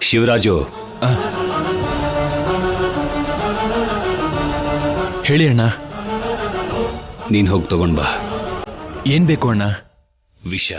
ಶಿವರಾಜು, ಹೇಳಿ ಅಣ್ಣ. ನೀನ್ ಹೋಗಿ ತಗೊಂಡ್ ಬಾ. ಏನ್ ಬೇಕು ಅಣ್ಣ? ವಿಷ.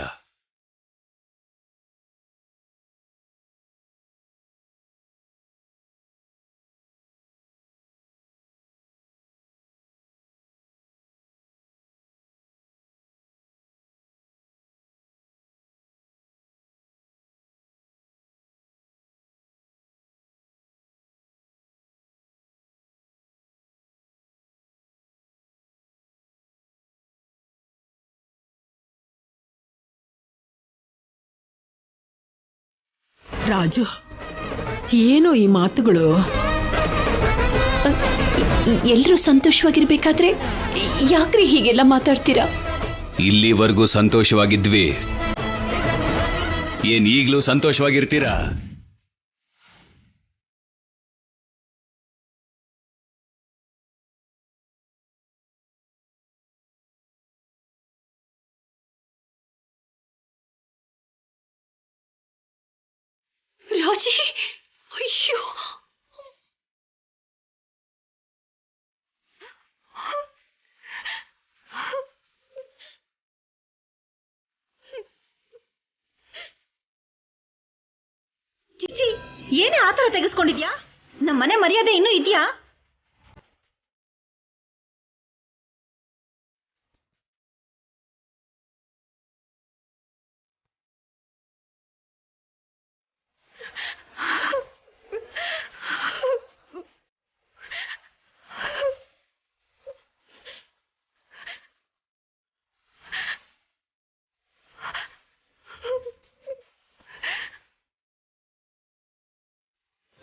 ರಾಜು, ಏನೋ ಈ ಮಾತುಗಳು? ಎಲ್ಲರೂ ಸಂತೋಷವಾಗಿರ್ಬೇಕಾದ್ರೆ ಯಾಕ್ರಿ ಹೀಗೆಲ್ಲ ಮಾತಾಡ್ತೀರಾ? ಇಲ್ಲಿವರೆಗೂ ಸಂತೋಷವಾಗಿದ್ವಿ, ಏನ್ ಈಗ್ಲೂ ಸಂತೋಷವಾಗಿರ್ತೀರಾ? ರಾಜಿ, ಅಯ್ಯೋ, ಚಿಚ್ಚಿ, ಏನೇ ಆತರ ತೆಗೆಸ್ಕೊಂಡಿದ್ಯಾ? ನಮ್ಮನೆ ಮರ್ಯಾದೆ ಇನ್ನೂ ಇದೆಯಾ?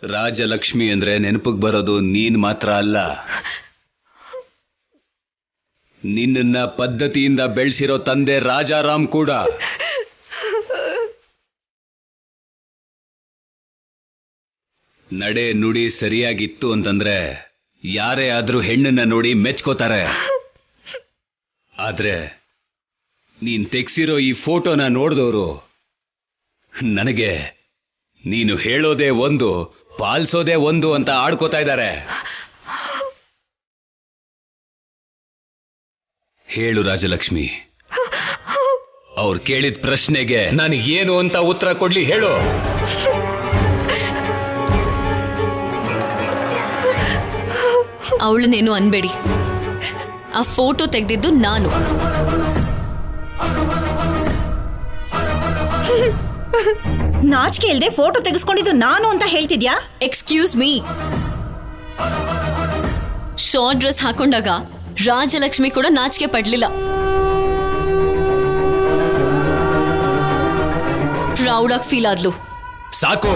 ರಾಜಲಕ್ಷ್ಮಿ ಅಂದ್ರೆ ನೆನಪಿಗೆ ಬರೋದು ನೀನ್ ಮಾತ್ರ ಅಲ್ಲ, ನಿನ್ನ ಪದ್ಧತಿಯಿಂದ ಬೆಳೆಸಿರೋ ತಂದೆ ರಾಜಾರಾಮ್ ಕೂಡ. ನಡೆ ನುಡಿ ಸರಿಯಾಗಿತ್ತು ಅಂತಂದ್ರೆ ಯಾರೇ ಆದ್ರೂ ಹೆಣ್ಣನ್ನ ನೋಡಿ ಮೆಚ್ಕೋತಾರೆ. ಆದ್ರೆ ನೀನ್ ತೆಗ್ಸಿರೋ ಈ ಫೋಟೋನ ನೋಡಿದವರು ನನಗೆ ನೀನು ಹೇಳೋದೇ ಒಂದು, ಪಾಲಿಸೋದೇ ಒಂದು ಅಂತ ಆಡ್ಕೋತಾ ಇದ್ದಾರೆ. ಹೇಳು ರಾಜಲಕ್ಷ್ಮಿ, ಅವ್ರು ಕೇಳಿದ ಪ್ರಶ್ನೆಗೆ ನಾನು ಏನು ಅಂತ ಉತ್ತರ ಕೊಡ್ಲಿ ಹೇಳು. ಅವಳನ್ನೇನು ಅನ್ಬೇಡಿ, ಆ ಫೋಟೋ ತೆಗೆದಿದ್ದು ನಾನು. ನಾಚಿಕೆ ಇಲ್ದೆ ಫೋಟೋ ತೆಗೆಸ್ಕೊಂಡಿದ್ದು ನಾನು ಅಂತ ಹೇಳ್ತಿದ್ಯಾ? Excuse me. ಶಾರ್ಟ್ ಡ್ರೆಸ್ ಹಾಕೊಂಡಾಗ ರಾಜಲಕ್ಷ್ಮಿ ಕೂಡ ನಾಚಿಕೆ ಪಡ್ಲಿಲ್ಲ. ಪ್ರೌಡ್ ಆಗಿ ಫೀಲ್ ಆದ್ಲು. ಸಾಕು,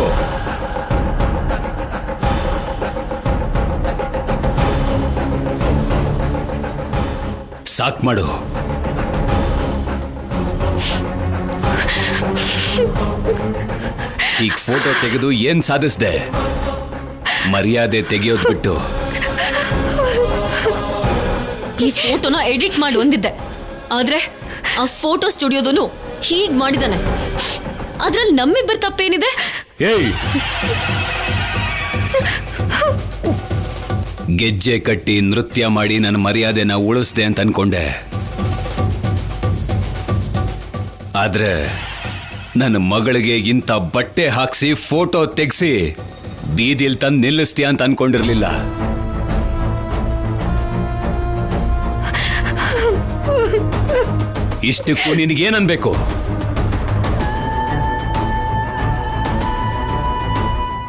ಸಾಕ್ ಮಾಡು. ಈಗ ಫೋಟೋ ತೆಗೆದು ಏನ್ ಸಾಧಿಸ್ದೆ? ಮರ್ಯಾದೆ ತೆಗೆಯೋದ್ ಬಿಟ್ಟು ಈ ಫೋಟೋನ ಎಡಿಟ್ ಮಾಡಿ ಒಂದಿದ್ದೆ, ಆದ್ರೆ ಆ ಫೋಟೋ ಸ್ಟುಡಿಯೋದನು ಹೀಗ್ ಮಾಡಿದಾನೆ. ಅದ್ರಲ್ಲಿ ನಮ್ಮಿಬ್ಬರ ತಪ್ಪೇನಿದೆ? ಏಯ್, ಗೆಜ್ಜೆ ಕಟ್ಟಿ ನೃತ್ಯ ಮಾಡಿ ನನ್ನ ಮರ್ಯಾದೆನ ಉಳಿಸ್ದೆ ಅಂತ ಅನ್ಕೊಂಡೆ. ಆದ್ರೆ ನನ್ನ ಮಗಳಿಗೆ ಇಂಥ ಬಟ್ಟೆ ಹಾಕ್ಸಿ ಫೋಟೋ ತೆಗ್ಸಿ ಬೀದಿಲ್ ತಂದು ನಿಲ್ಲಿಸ್ತೀಯ ಅಂತ ಅನ್ಕೊಂಡಿರ್ಲಿಲ್ಲ. ಇಷ್ಟಕ್ಕೂ ನಿನಗೇನನ್ಬೇಕು?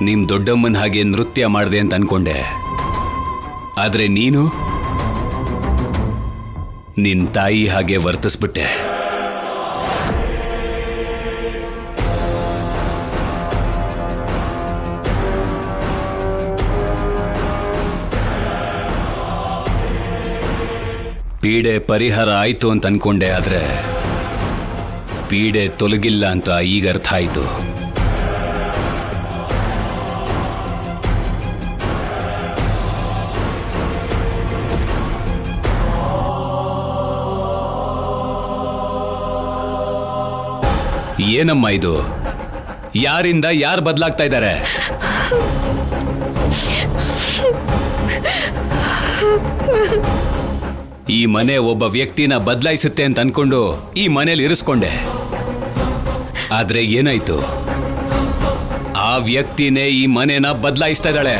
ನಿಮ್ ದೊಡ್ಡಮ್ಮನ ಹಾಗೆ ನೃತ್ಯ ಮಾಡಿದೆ ಅಂತ ಅನ್ಕೊಂಡೆ. ಆದ್ರೆ ನೀನು ನಿನ್ ತಾಯಿ ಹಾಗೆ ವರ್ತಿಸ್ಬಿಟ್ಟೆ. ಪೀಡೆ ಪರಿಹಾರ ಆಯ್ತು ಅಂತ ಅನ್ಕೊಂಡೆ, ಆದ್ರೆ ಪೀಡೆ ತೊಲಗಿಲ್ಲ ಅಂತ ಈಗ ಅರ್ಥ ಆಯ್ತು. ಏನಮ್ಮ ಇದು? ಯಾರಿಂದ ಯಾರು ಬದಲಾಗ್ತಾ ಇದ್ದಾರೆ? ಈ ಮನೆ ಒಬ್ಬ ವ್ಯಕ್ತಿನ ಬದಲಾಯಿಸುತ್ತೆ ಅಂತ ಅನ್ಕೊಂಡು ಈ ಮನೇಲಿ ಇರಿಸ್ಕೊಂಡೆ. ಆದ್ರೆ ಏನಾಯ್ತು? ಆ ವ್ಯಕ್ತಿನೇ ಈ ಮನೆನ ಬದಲಾಯಿಸ್ತಾ ಇದ್ದಾಳೆ.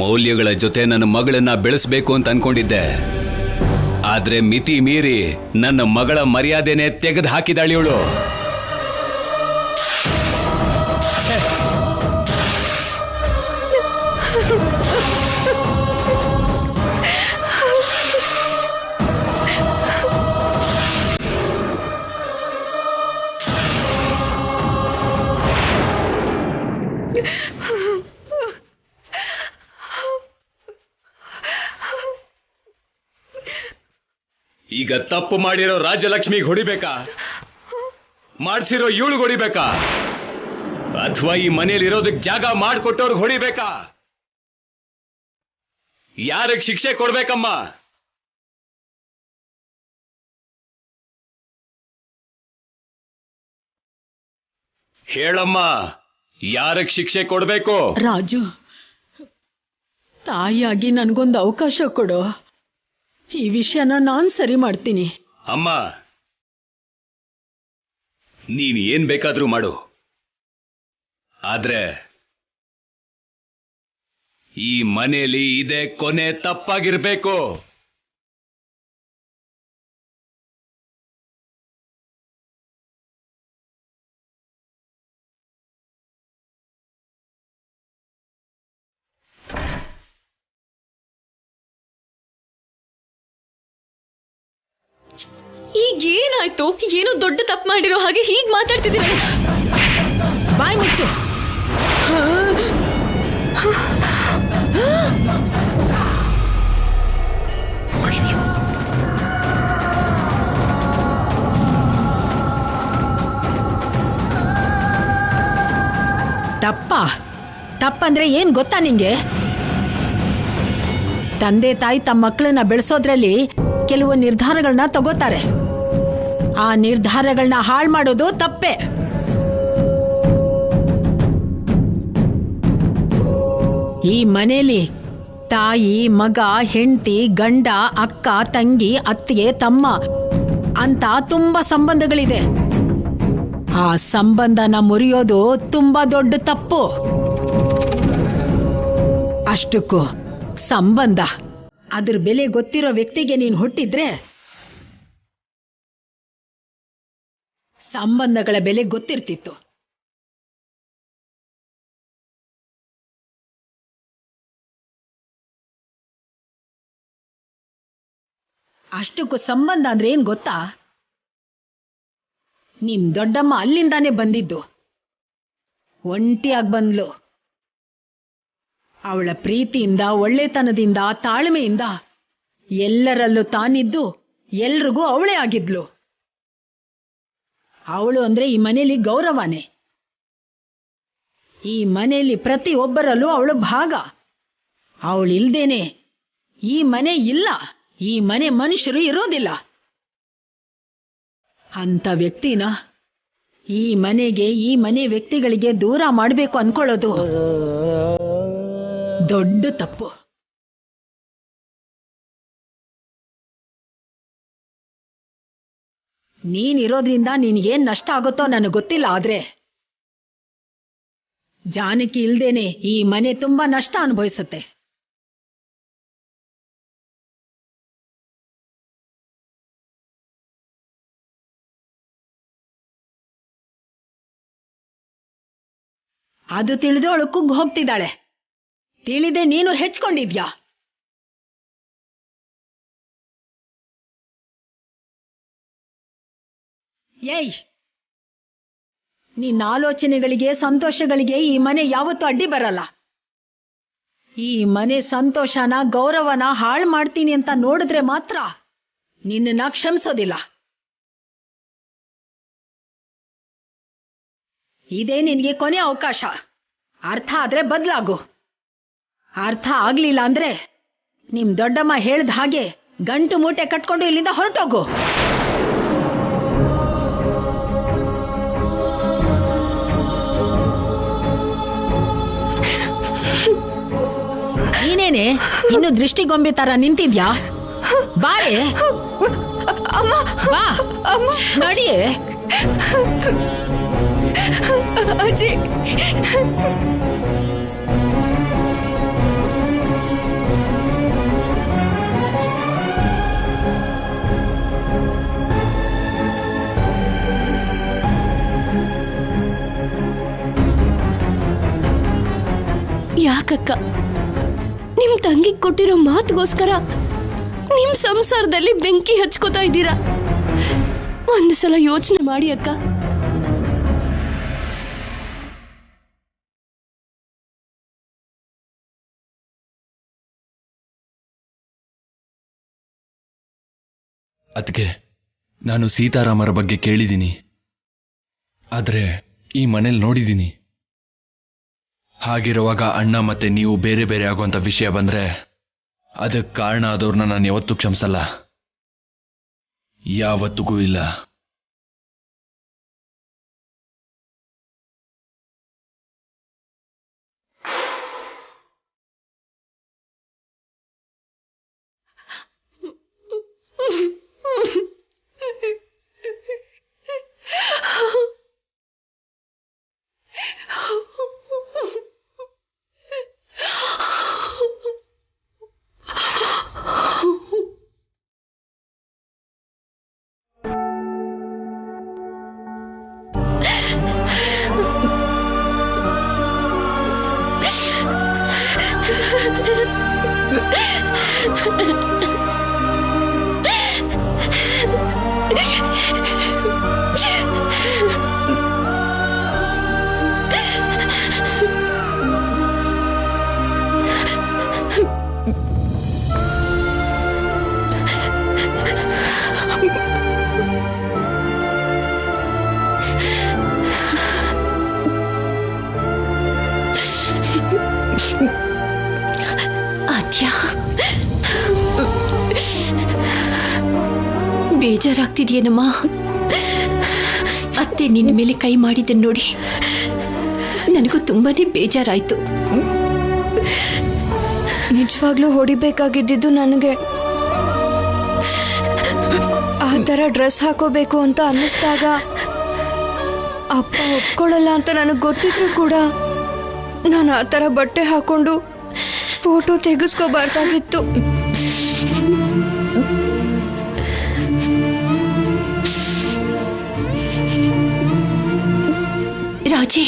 ಮೌಲ್ಯಗಳ ಜೊತೆ ನನ್ನ ಮಗಳನ್ನ ಬೆಳೆಸಬೇಕು ಅಂತ ಅನ್ಕೊಂಡಿದ್ದೆ. ಆದ್ರೆ ಮಿತಿ ಮೀರಿ ನನ್ನ ಮಗಳ ಮರ್ಯಾದೆನೆ ತೆಗೆದು ಹಾಕಿದಾಳೆ ಇವಳು. ಈಗ ತಪ್ಪು ಮಾಡಿರೋ ರಾಜಲಕ್ಷ್ಮಿಗೆ ಹೊಡಿಬೇಕಾ? ಮಾಡ್ಸಿರೋ ಇವಳಿಗೆ ಹೊಡಿಬೇಕಾ? ಅಥವಾ ಈ ಮನೇಲಿ ಇರೋದಕ್ಕೆ ಜಾಗ ಮಾಡಿಕೊಟ್ಟವ್ರಿಗೆ ಹೊಡಿಬೇಕಾ? ಯಾರಿಗೆ ಶಿಕ್ಷೆ ಕೊಡ್ಬೇಕಮ್ಮ? ಹೇಳಮ್ಮ, ಯಾರಿಗೆ ಶಿಕ್ಷೆ ಕೊಡ್ಬೇಕು? ರಾಜು, ತಾಯಿಯಾಗಿ ನನ್ಗೊಂದು ಅವಕಾಶ ಕೊಡು. ಈ ವಿಷಯನ ನಾನ್ ಸರಿ ಮಾಡ್ತೀನಿ. ಅಮ್ಮ, ನೀನ್ ಏನ್ ಬೇಕಾದ್ರೂ ಮಾಡು. ಆದ್ರೆ ಈ ಮನೆಯಲ್ಲಿ ಇದೇ ಕೊನೆ ತಪ್ಪಾಗಿರ್ಬೇಕು. ಈಗ ಏನಾಯ್ತು? ಏನೋ ದೊಡ್ಡ ತಪ್ಪು ಮಾಡಿರೋ ಹಾಗೆ ಹೀಗ್ ಮಾತಾಡ್ತಿದ್ದೀನಿ. ಬಾಯ್ ಮುಚ್ಚು. ತಪ್ಪಂದ್ರೆ ಏನ್ ಗೊತ್ತಾ ನಿಂಗೆ? ತಂದೆ ತಾಯಿ ತಮ್ಮ ಮಕ್ಕಳನ್ನ ಬೆಳೆಸೋದ್ರಲ್ಲಿ ಕೆಲವು ನಿರ್ಧಾರಗಳನ್ನ ತಗೋತಾರೆ. ಆ ನಿರ್ಧಾರಗಳನ್ನ ಹಾಳು ಮಾಡೋದು ತಪ್ಪೆ. ಈ ಮನೇಲಿ ತಾಯಿ, ಮಗ, ಹೆಂಡತಿ, ಗಂಡ, ಅಕ್ಕ, ತಂಗಿ, ಅತ್ತಿಗೆ, ತಮ್ಮ ಅಂತ ತುಂಬಾ ಸಂಬಂಧಗಳಿದೆ. ಆ ಸಂಬಂಧನ ಮುರಿಯೋದು ತುಂಬಾ ದೊಡ್ಡ ತಪ್ಪು. ಅಷ್ಟಕ್ಕೂ ಸಂಬಂಧ, ಅದ್ರ ಬೆಲೆ ಗೊತ್ತಿರೋ ವ್ಯಕ್ತಿಗೆ ನೀನು ಹುಟ್ಟಿದ್ರೆ ಸಂಬಂಧಗಳ ಬೆಲೆ ಗೊತ್ತಿರ್ತಿತ್ತು. ಅಷ್ಟಕ್ಕೂ ಸಂಬಂಧ ಅಂದ್ರೆ ಏನ್ ಗೊತ್ತಾ? ನಿಮ್ ದೊಡ್ಡಮ್ಮ ಅಲ್ಲಿಂದಾನೇ ಬಂದಿದ್ದು. ಒಂಟಿಯಾಗಿ ಬಂದ್ಲು. ಅವಳ ಪ್ರೀತಿಯಿಂದ, ಒಳ್ಳೆತನದಿಂದ, ತಾಳ್ಮೆಯಿಂದ ಎಲ್ಲರಲ್ಲೂ ತಾನಿದ್ದು ಎಲ್ರಿಗೂ ಅವಳೇ ಆಗಿದ್ಲು. ಅವಳು ಅಂದ್ರೆ ಈ ಮನೆಯಲ್ಲಿ ಗೌರವನೇ. ಈ ಮನೆಯಲ್ಲಿ ಪ್ರತಿಯೊಬ್ಬರಲ್ಲೂ ಅವಳು ಭಾಗ. ಅವಳಿಲ್ದೇನೆ ಈ ಮನೆ ಇಲ್ಲ, ಈ ಮನೆ ಮನುಷ್ಯರು ಇರೋದಿಲ್ಲ. ಅಂತ ವ್ಯಕ್ತಿನ ಈ ಮನೆಗೆ, ಈ ಮನೆ ವ್ಯಕ್ತಿಗಳಿಗೆ ದೂರ ಮಾಡಬೇಕು ಅನ್ಕೊಳ್ಳೋದು ದೊಡ್ಡ ತಪ್ಪು. ನೀನಿರೋದ್ರಿಂದ ನಿನಗೇನ್ ನಷ್ಟ ಆಗುತ್ತೋ ನನಗೆ ಗೊತ್ತಿಲ್ಲ. ಆದ್ರೆ ಜಾನಕಿ ಇಲ್ದೇನೆ ಈ ಮನೆ ತುಂಬಾ ನಷ್ಟ ಅನುಭವಿಸುತ್ತೆ. ಅದು ತಿಳಿದು ಅವಳು ಕುಗ್ಗ್ ಹೋಗ್ತಿದ್ದಾಳೆ. ತಿಳಿದೆ ನೀನು ಹೆಚ್ಕೊಂಡಿದ್ಯಾ? ಏಯ್, ನಿನ್ನ ಆಲೋಚನೆಗಳಿಗೆ, ಸಂತೋಷಗಳಿಗೆ ಈ ಮನೆ ಯಾವತ್ತೂ ಅಡ್ಡಿ ಬರಲ್ಲ. ಈ ಮನೆ ಸಂತೋಷನ, ಗೌರವನ ಹಾಳು ಮಾಡ್ತೀನಿ ಅಂತ ನೋಡಿದ್ರೆ ಮಾತ್ರ ನಿನ್ನನ್ನ ಕ್ಷಮಿಸೋದಿಲ್ಲ. ಇದೇ ನಿನಗೆ ಕೊನೆ ಅವಕಾಶ. ಅರ್ಥ ಆದ್ರೆ ಬದಲಾಗು. ಅರ್ಥ ಆಗ್ಲಿಲ್ಲ ಅಂದ್ರೆ ನಿಮ್ ದೊಡ್ಡಮ್ಮ ಹೇಳ್ದ ಹಾಗೆ ಗಂಟು ಮೂಟೆ ಕಟ್ಕೊಂಡು ಇಲ್ಲಿಂದ ಹೊರಟೋಗು. ನೀನೇನೆ ಇನ್ನು ದೃಷ್ಟಿಗೊಂಬೆ ತರ ನಿಂತಿದ್ಯಾ? ಬಾರೆ ಬಾ ನಡಿಯೇ. ಅಜ್ಜಿ, ಯಾಕಕ್ಕ ನಿಮ್ ತಂಗಿ ಕೊಟ್ಟಿರೋ ಮಾತುಗೋಸ್ಕರ ನಿಮ್ ಸಂಸಾರದಲ್ಲಿ ಬೆಂಕಿ ಹಚ್ಕೋತಾ ಇದ್ದೀರಾ? ಒಂದು ಸಲ ಯೋಚನೆ ಮಾಡಿ ಅಕ್ಕ. ಅದಕ್ಕೆ ನಾನು ಸೀತಾರಾಮರ ಬಗ್ಗೆ ಕೇಳಿದ್ದೀನಿ, ಆದ್ರೆ ಈ ಮನೇಲಿ ನೋಡಿದ್ದೀನಿ. ಹಾಗಿರುವಾಗ ಅಣ್ಣ ಮತ್ತೆ ನೀವು ಬೇರೆ ಬೇರೆ ಆಗುವಂತ ವಿಷಯ ಬಂದ್ರೆ ಅದಕ್ಕೆ ಕಾರಣ ಆದವ್ರನ್ನ ನಾನು ಯಾವತ್ತೂ ಕ್ಷಮಿಸಲ್ಲ, ಯಾವತ್ತಿಗೂ ಇಲ್ಲ. ಆದ್ಯಾ, ಬೇಜಾರಾಗ್ತಿದ್ಯೇನಮ್ಮ? ಅತ್ತೆ ನಿನ್ನ ಮೇಲೆ ಕೈ ಮಾಡಿದ್ದನ್ನು ನೋಡಿ ನನಗೂ ತುಂಬಾನೇ ಬೇಜಾರಾಯ್ತು. ನಿಜವಾಗ್ಲೂ ಹೊಡಿಬೇಕಾಗಿದ್ದು ನನಗೆ. ಆ ಥರ ಡ್ರೆಸ್ ಹಾಕೋಬೇಕು ಅಂತ ಅನ್ನಿಸ್ದಾಗ ಅಪ್ಪ ಒಪ್ಕೊಳ್ಳಲ್ಲ ಅಂತ ನನಗೆ ಗೊತ್ತಿದ್ರು ಕೂಡ ನಾನು ಆ ಥರ ಬಟ್ಟೆ ಹಾಕೊಂಡು ಫೋಟೋ ತೆಗೆಸ್ಕೋಬಾರ್ದಾಗಿತ್ತು. ರಾಜಿ,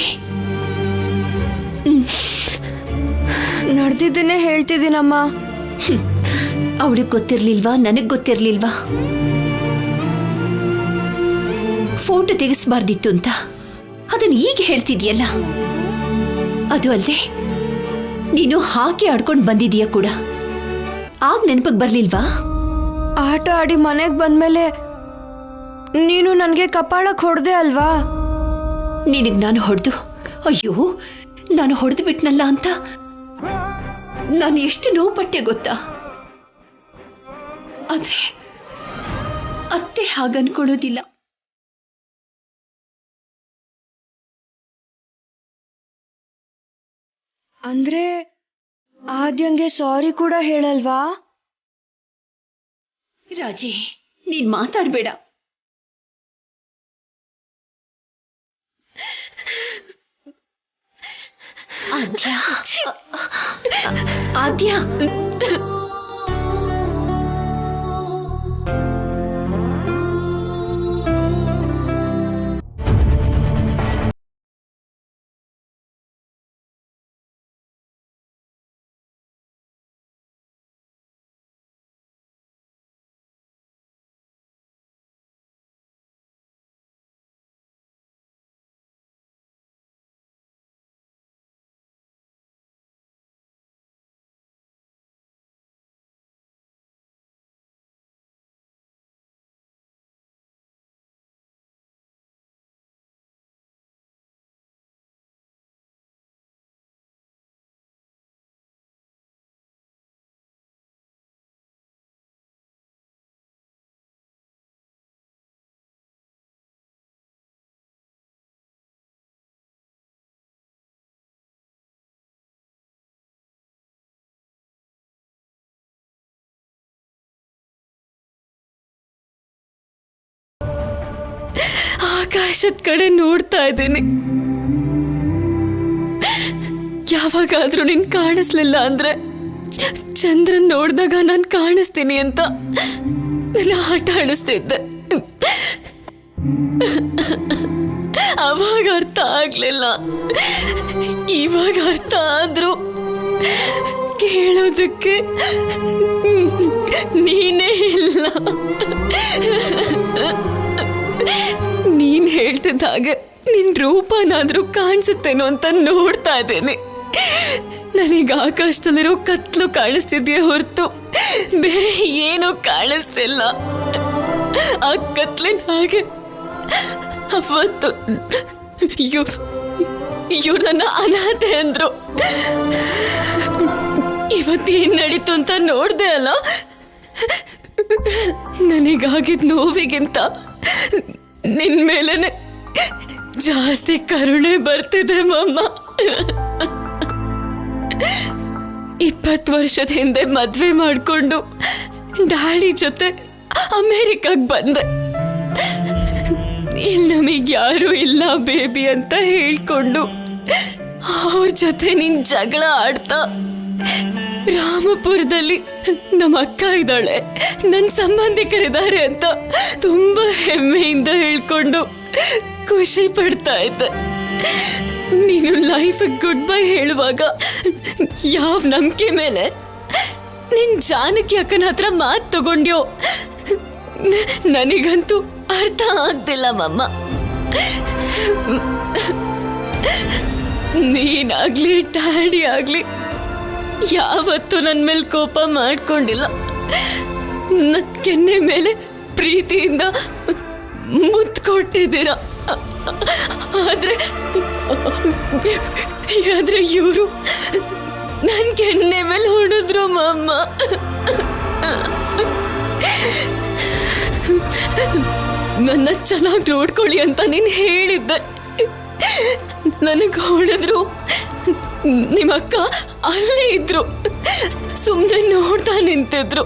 ನಡೆದಿದ್ದನ್ನೇ ಹೇಳ್ತಿದ್ದೀನಮ್ಮ. ಅವಳಿಗೆ ಗೊತ್ತಿರ್ಲಿಲ್ವಾ? ನನಗ್ ಗೊತ್ತಿರ್ಲಿಲ್ವಾ ಫೋಟೋ ತೆಗೆಸಬಾರ್ದಿತ್ತು ಅಂತ? ಅದನ್ನ ಈಗ ಹೇಳ್ತಿದ್ಯಲ್ಲ. ಅದು ಅಲ್ಲದೆ ನೀನು ಹಾಕಿ ಆಡ್ಕೊಂಡು ಬಂದಿದೀಯ ಕೂಡ, ಆಗ ನೆನಪಿಗೆ ಬರ್ಲಿಲ್ವಾ? ಆಟ ಆಡಿ ಮನೆಗೆ ಬಂದ್ಮೇಲೆ ನೀನು ನನಗೆ ಕಪಾಳಕ್ಕೆ ಹೊಡೆದೆ ಅಲ್ವಾ? ನಿನಗೆ ನಾನು ಹೊಡೆದು, ಅಯ್ಯೋ ನಾನು ಹೊಡೆದು ಬಿಟ್ನಲ್ಲ ಅಂತ ನಾನು ಎಷ್ಟು ನೋವು ಪಟ್ಟೆ ಗೊತ್ತಾ? ಆದ್ರೆ ಅತ್ತೆ ಹಾಗನ್ಕೊಳ್ಳೋದಿಲ್ಲ. ಅಂದ್ರೆ ಆದ್ಯಂಗೆ ಸಾರಿ ಕೂಡ ಹೇಳಲ್ವಾ? ರಾಜಿ, ನೀನ್ ಮಾತಾಡ್ಬೇಡ. ಆದ್ಯಾ, ಆದ್ಯಾ ಆಕಾಶದ ಕಡೆ ನೋಡ್ತಾ ಇದ್ದೀನಿ. ಯಾವಾಗಾದ್ರೂ ನೀನ್ ಕಾಣಿಸ್ಲಿಲ್ಲ ಅಂದ್ರೆ ಚಂದ್ರನ್ ನೋಡಿದಾಗ ನಾನು ಕಾಣಿಸ್ತೀನಿ ಅಂತ ನನ್ನ ಆಟ ಆಡಿಸ್ತಿದ್ದೆ. ಅವಾಗ ಅರ್ಥ ಆಗ್ಲಿಲ್ಲ, ಇವಾಗ ಅರ್ಥ ಆದ್ರೂ ಕೇಳೋದಕ್ಕೆ ನೀನೇ ಇಲ್ಲ. ನೀನ್ ಹೇಳ್ತಿದ್ದ ಹಾಗೆ ನಿನ್ ರೂಪನಾದ್ರೂ ಕಾಣಿಸುತ್ತೇನೋ ಅಂತ ನೋಡ್ತಾ ಇದ್ದೇನೆ. ನನಗೆ ಆಕಾಶದಲ್ಲಿರೋ ಕತ್ಲು ಕಾಣಿಸ್ತಿದ್ಯೇ ಹೊರತು ಬೇರೆ ಏನೂ ಕಾಣಿಸ್ತಿಲ್ಲ. ಆ ಕತ್ಲಿನ ಹಾಗೆ ಅವತ್ತು ಇವ್ರು ನನ್ನ ಅನಾಥೆ ಅಂದ್ರು. ಇವತ್ತೇನ್ ನಡೀತು ಅಂತ ನೋಡ್ದೆ ಅಲ್ಲ, ನನಗಾಗಿದ್ ನೋವಿಗಿಂತ ನಿನ್ ಮೇಲೇನೆ ಜಾಸ್ತಿ ಕರುಣೆ ಬರ್ತಿದೆ ಮಮ್ಮ. 20 ವರ್ಷದ ಹಿಂದೆ ಮದ್ವೆ ಮಾಡ್ಕೊಂಡು ಡ್ಯಾಡಿ ಜೊತೆ ಅಮೇರಿಕಾಗ್ ಬಂದೆ. ಇಲ್ಲಿ ನಮಗ್ ಯಾರು ಇಲ್ಲ ಬೇಬಿ ಅಂತ ಹೇಳ್ಕೊಂಡು ಅವ್ರ ಜೊತೆ ನಿನ್ ಜಗಳ ಆಡ್ತಾ ರಾಮಪುರದಲ್ಲಿ ನಮ್ಮ ಅಕ್ಕ ಇದ್ದಾಳೆ, ನನ್ನ ಸಂಬಂಧಿಕರಿದ್ದಾರೆ ಅಂತ ತುಂಬಾ ಹೆಮ್ಮೆಯಿಂದ ಹೇಳ್ಕೊಂಡು ಖುಷಿ ಪಡ್ತಾ ಇದ್ದೆ. ನೀನು ಲೈಫ್ ಗುಡ್ ಬೈ ಹೇಳುವಾಗ ಯಾವ ನಂಬಿಕೆ ಮೇಲೆ ನಿನ್ ಜಾನಕಿ ಅಕ್ಕನ ಹತ್ರ ಮಾತು ತಗೊಂಡ್ಯೋ ನನಗಂತೂ ಅರ್ಥ ಆಗ್ತಿಲ್ಲ ಮಮ್ಮ. ನೀನಾಗ್ಲಿ ಡ್ಯಾಡಿ ಆಗ್ಲಿ ಯಾವತ್ತೂ ನನ್ನ ಮೇಲೆ ಕೋಪ ಮಾಡ್ಕೊಂಡಿಲ್ಲ. ನನ್ನ ಕೆನ್ನೆ ಮೇಲೆ ಪ್ರೀತಿಯಿಂದ ಮುತ್ತು ಕೊಟ್ಟಿದ್ದೀರ. ಆದ್ರೆ ಇವರು ನನ್ನ ಕೆನ್ನೆ ಮೇಲೆ ಹೊಡೆದ್ರು ಮಮ್ಮ. ನನ್ನ ಚೆನ್ನಾಗಿ ನೋಡ್ಕೊಳ್ಳಿ ಅಂತ ನೀನು ಹೇಳಿದ್ದೆ. ನನಗೆ ಹೊಡೆದ್ರು. ನಿಮ್ಮಕ್ಕ ಅಲ್ಲೇ ಇದ್ರು, ಸುಮ್ಮನೆ ನೋಡ್ತಾ ನಿಂತಿದ್ರು.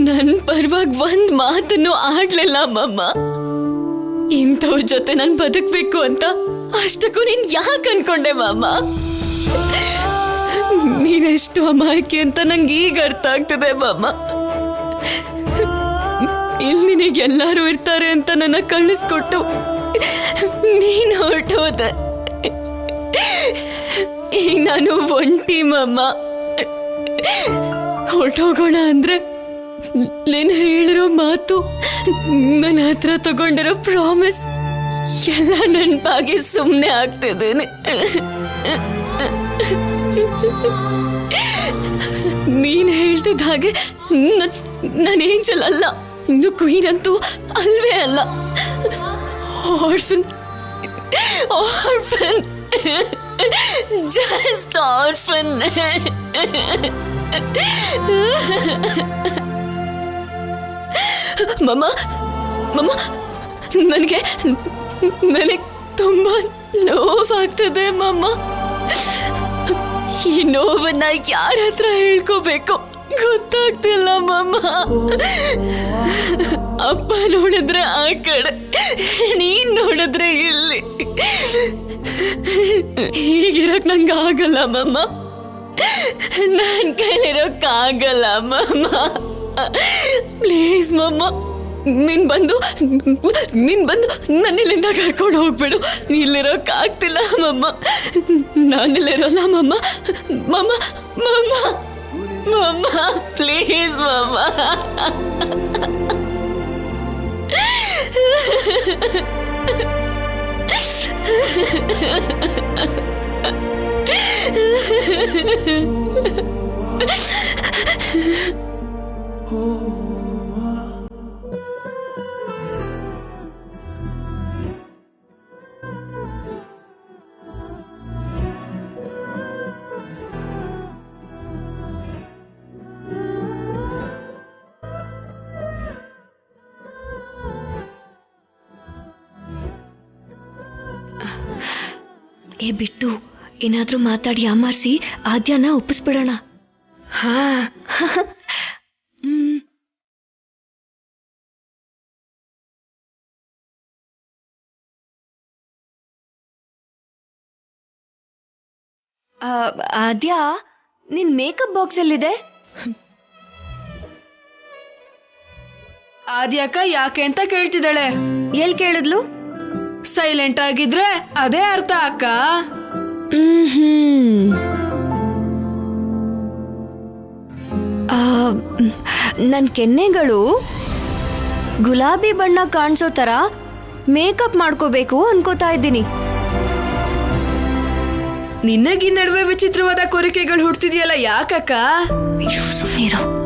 ನನ್ನ ಪರವಾಗಿ ಒಂದ್ ಮಾತನ್ನು ಆಡ್ಲಿಲ್ಲ ಮಮ್ಮ. ಇಂಥವ್ರ ಜೊತೆ ನಾನು ಬದುಕ್ಬೇಕು ಅಂತ ಅಷ್ಟಕ್ಕೂ ನೀನ್ ಯಾಕೆ ಅನ್ಕೊಂಡೆ ಮಾಮ? ನೀನೆಷ್ಟು ಅಮಾಯಕಿ ಅಂತ ನಂಗೆ ಈಗ ಅರ್ಥ ಆಗ್ತದೆ ಮಾಮ. ಇಲ್ಲಿ ನಿನಗೆ ಎಲ್ಲರೂ ಇರ್ತಾರೆ ಅಂತ ನನ್ನ ಕಳಿಸ್ಕೊಟ್ಟು ನೀನ್ ಹೊರಟೋದೆ. ಈಗ ನಾನು ಒಂಟಿ ಮಾಮ. ಹೊರಟೋಗೋಣ ಅಂದ್ರೆ ನೀನು ಹೇಳಿರೋ ಮಾತು, ನನ್ನ ಹತ್ರ ತಗೊಂಡಿರೋ ಪ್ರಾಮಿಸ್ ಎಲ್ಲ ನೆನಪಾಗಿ ಸುಮ್ಮನೆ ಆಗ್ತಿದ್ದೇನೆ. ನೀನ್ ಹೇಳ್ತಿದ್ದ ಹಾಗೆ ನಾನು ಏಂಜಲ್ ಅಲ್ಲ, ಇನ್ನು ಕ್ವೀನ್ ಅಂತೂ ಅಲ್ವೇ ಅಲ್ಲ. Orphan, orphan, just orphan. ಮಮ್ಮ, ಮಮ್ಮ, ನನಗೆ ತುಂಬಾ ನೋವಾಗ್ತದೆ ಮಮ್ಮ. ಈ ನೋವನ್ನ ಯಾರ ಹತ್ರ ಹೇಳ್ಕೋಬೇಕು ಗೊತ್ತಾಗ್ತಿಲ್ಲ ಮಮ್ಮ. ಅಪ್ಪ ನೋಡಿದ್ರೆ ಆ ಕಡೆ, ನೀನ್ ನೋಡಿದ್ರೆ ಇಲ್ಲಿ. ಹೀಗಿರಕ್ ನಂಗೆ ಆಗಲ್ಲ ಮಮ್ಮ. ನನ್ ಕೈಲಿರೋಕ್ಕಾಗಲ್ಲ ಮಮ್ಮ. ಪ್ಲೀಸ್ ಮಮ್ಮ, ನೀನ್ ಬಂದು ನನ್ನಿಲ್ಲಿಂದ ಕರ್ಕೊಂಡು ಹೋಗ್ಬೇಡು. ಇಲ್ಲಿರೋಕ್ ಆಗ್ತಿಲ್ಲ ಮಮ್ಮ. ನಾನಿಲ್ಲಿರೋಲ್ಲ ಮಮ್ಮ. ಮಮ್ಮ, ಮಮ್ಮ, ಮಮ್ಮ, ಪ್ಲೀಸ್ ಮಮ್ಮ. ಬಿಟ್ಟು ಏನಾದ್ರೂ ಮಾತಾಡಿ ಯಾಮಾರಿಸಿ ಆದ್ಯಾನ ಒಪ್ಪಿಸ್ಬಿಡೋಣ. ಹಾ ಆದ್ಯಾ ನಿನ್ ಮೇಕಪ್ ಬಾಕ್ಸ್ ಎಲ್ಲಿದೆ? ಆದ್ಯಾಕ ಯಾಕೆ ಅಂತ ಕೇಳ್ತಿದ್ದಾಳೆ. ಎಲ್ ಕೇಳಿದ್ಲು? ಸೈಲೆಂಟ್ ಆಗಿದ್ರೆ ಅದೇ ಅರ್ಥ ಅಕ್ಕ. ನನ್ ಕೆನ್ನೆಗಳು ಗುಲಾಬಿ ಬಣ್ಣ ಕಾಣಿಸೋ ತರ ಮೇಕಪ್ ಮಾಡ್ಕೋಬೇಕು ಅನ್ಕೋತಾ ಇದ್ದೀನಿ. ನಿನಗೆ ಈ ನಡುವೆ ವಿಚಿತ್ರವಾದ ಕೋರಿಕೆಗಳು ಹುಡ್ತಿದ್ಯಲ್ಲ, ಯಾಕಕ್ಕ? ಸುಮ್ಮನಿರು.